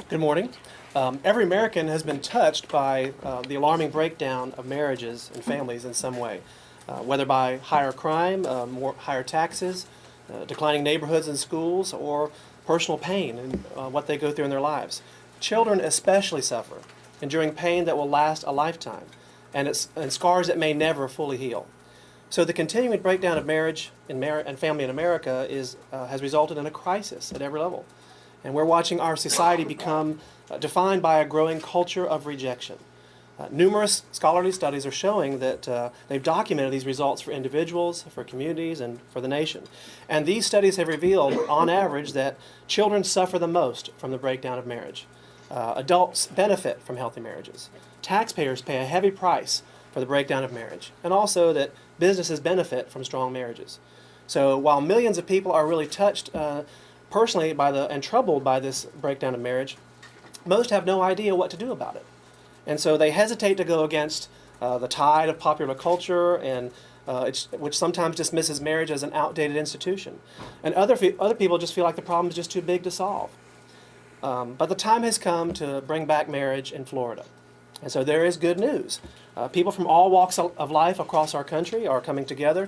Good morning. Every American has been touched by the alarming breakdown of marriages and families in some way, whether by higher crime, higher taxes, declining neighborhoods and schools, or personal pain and what they go through in their lives. Children especially suffer, enduring pain that will last a lifetime, and scars that may never fully heal. So the continuing breakdown of marriage and family in America has resulted in a crisis at every level. And we're watching our society become defined by a growing culture of rejection. Numerous scholarly studies are showing that they've documented these results for individuals, for communities, and for the nation. And these studies have revealed, on average, that children suffer the most from the breakdown of marriage. Adults benefit from healthy marriages. Taxpayers pay a heavy price for the breakdown of marriage, and also that businesses benefit from strong marriages. So while millions of people are really touched personally and troubled by this breakdown of marriage, most have no idea what to do about it. And so they hesitate to go against the tide of popular culture, and which sometimes dismisses marriage as an outdated institution. And other people just feel like the problem is just too big to solve. But the time has come to bring back marriage in Florida. And so there is good news. People from all walks of life across our country are coming together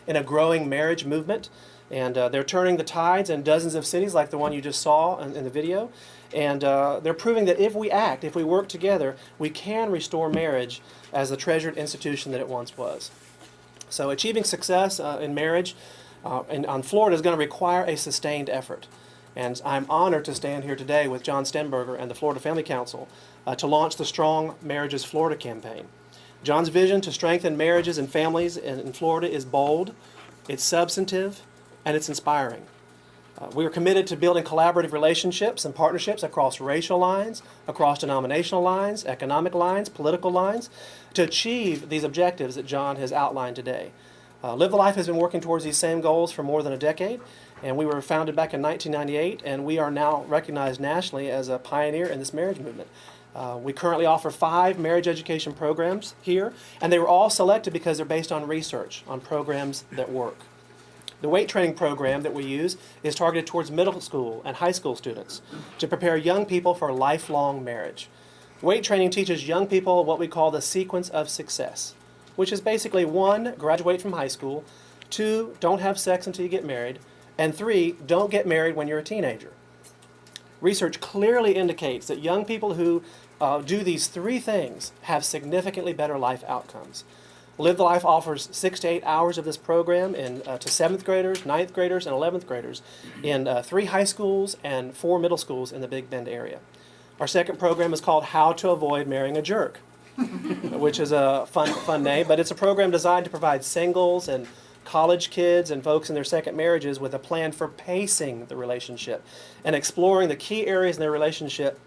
in a growing marriage movement. And they're turning the tides in dozens of cities like the one you just saw in the video. And they're proving that if we work together, we can restore marriage as the treasured institution that it once was. So achieving success in marriage on Florida is going to require a sustained effort. And I'm honored to stand here today with John Stenberger and the Florida Family Council to launch the Strong Marriages Florida campaign. John's vision to strengthen marriages and families in Florida is bold, it's substantive, and it's inspiring. We are committed to building collaborative relationships and partnerships across racial lines, across denominational lines, economic lines, political lines, to achieve these objectives that John has outlined today. Live the Life has been working towards these same goals for more than a decade, and we were founded back in 1998, and we are now recognized nationally as a pioneer in this marriage movement. We currently offer 5 marriage education programs here, and they were all selected because they're based on research, on programs that work. The weight training program that we use is targeted towards middle school and high school students to prepare young people for lifelong marriage. Weight training teaches young people what we call the sequence of success, which is basically 1, graduate from high school, 2, don't have sex until you get married, and 3, don't get married when you're a teenager. Research clearly indicates that young people who do these 3 things have significantly better life outcomes. Live the Life offers 6 to 8 hours of this program to 7th graders, 9th graders, and 11th graders in 3 high schools and 4 middle schools in the Big Bend area. Our second program is called How to Avoid Marrying a Jerk, which is a fun name, but it's a program designed to provide singles and college kids and folks in their second marriages with a plan for pacing the relationship and exploring the key areas in their relationship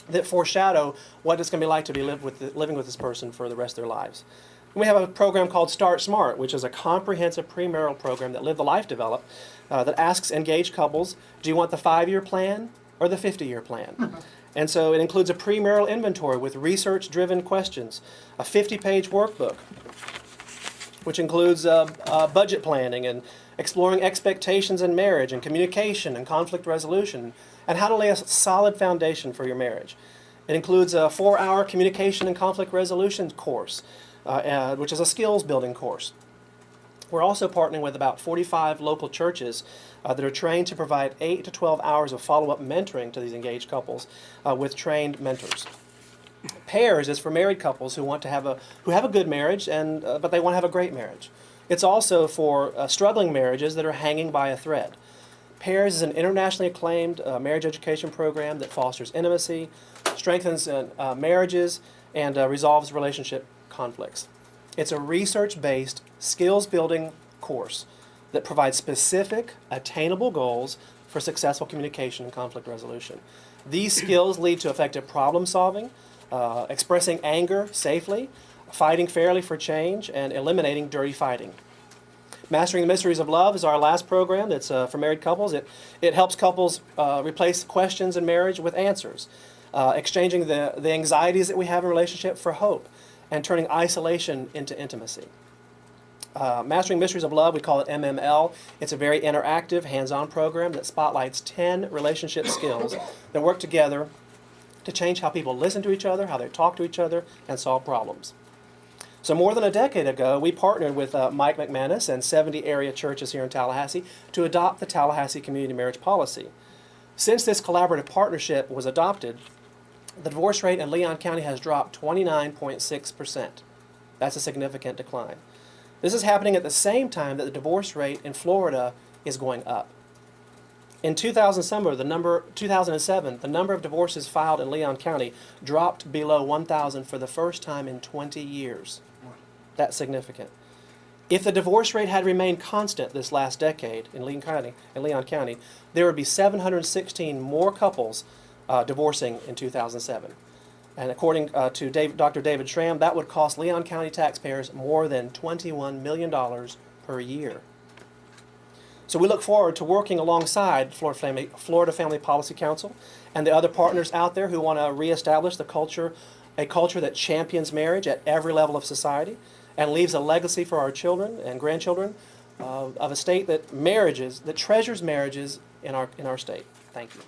that foreshadow what it's going to be like to be living with this person for the rest of their lives. And we have a program called Start Smart, which is a comprehensive premarital program that Live the Life developed that asks engaged couples, do you want the 5-year plan or the 50-year plan? And so it includes a premarital inventory with research-driven questions, a 50-page workbook, which includes budget planning and exploring expectations in marriage and communication and conflict resolution, and how to lay a solid foundation for your marriage. It includes a 4-hour communication and conflict resolution course, which is a skills-building course. We're also partnering with about 45 local churches that are trained to provide 8 to 12 hours of follow-up mentoring to these engaged couples with trained mentors. Pairs is for married couples who have a good marriage but they want to have a great marriage. It's also for struggling marriages that are hanging by a thread. Pairs is an internationally acclaimed marriage education program that fosters intimacy, strengthens marriages, and resolves relationship conflicts. It's a research-based, skills-building course that provides specific, attainable goals for successful communication and conflict resolution. These skills lead to effective problem-solving, expressing anger safely, fighting fairly for change, and eliminating dirty fighting. Mastering the Mysteries of Love is our last program that's for married couples. It helps couples replace questions in marriage with answers, exchanging the anxieties that we have in a relationship for hope, and turning isolation into intimacy. Mastering Mysteries of Love, we call it MML. It's a very interactive, hands-on program that spotlights 10 relationship skills that work together to change how people listen to each other, how they talk to each other, and solve problems. So more than a decade ago, we partnered with Mike McManus and 70 area churches here in Tallahassee to adopt the Tallahassee Community Marriage Policy. Since this collaborative partnership was adopted, the divorce rate in Leon County has dropped 29.6%. That's a significant decline. This is happening at the same time that the divorce rate in Florida is going up. In 2007, the number of divorces filed in Leon County dropped below 1,000 for the first time in 20 years. That's significant. If the divorce rate had remained constant this last decade in Leon County, there would be 716 more couples divorcing in 2007. And according to Dr. David Schramm, that would cost Leon County taxpayers more than $21 million per year. So we look forward to working alongside Florida Family Policy Council and the other partners out there who want to reestablish a culture that champions marriage at every level of society and leaves a legacy for our children and grandchildren of a state that treasures marriages in our state. Thank you.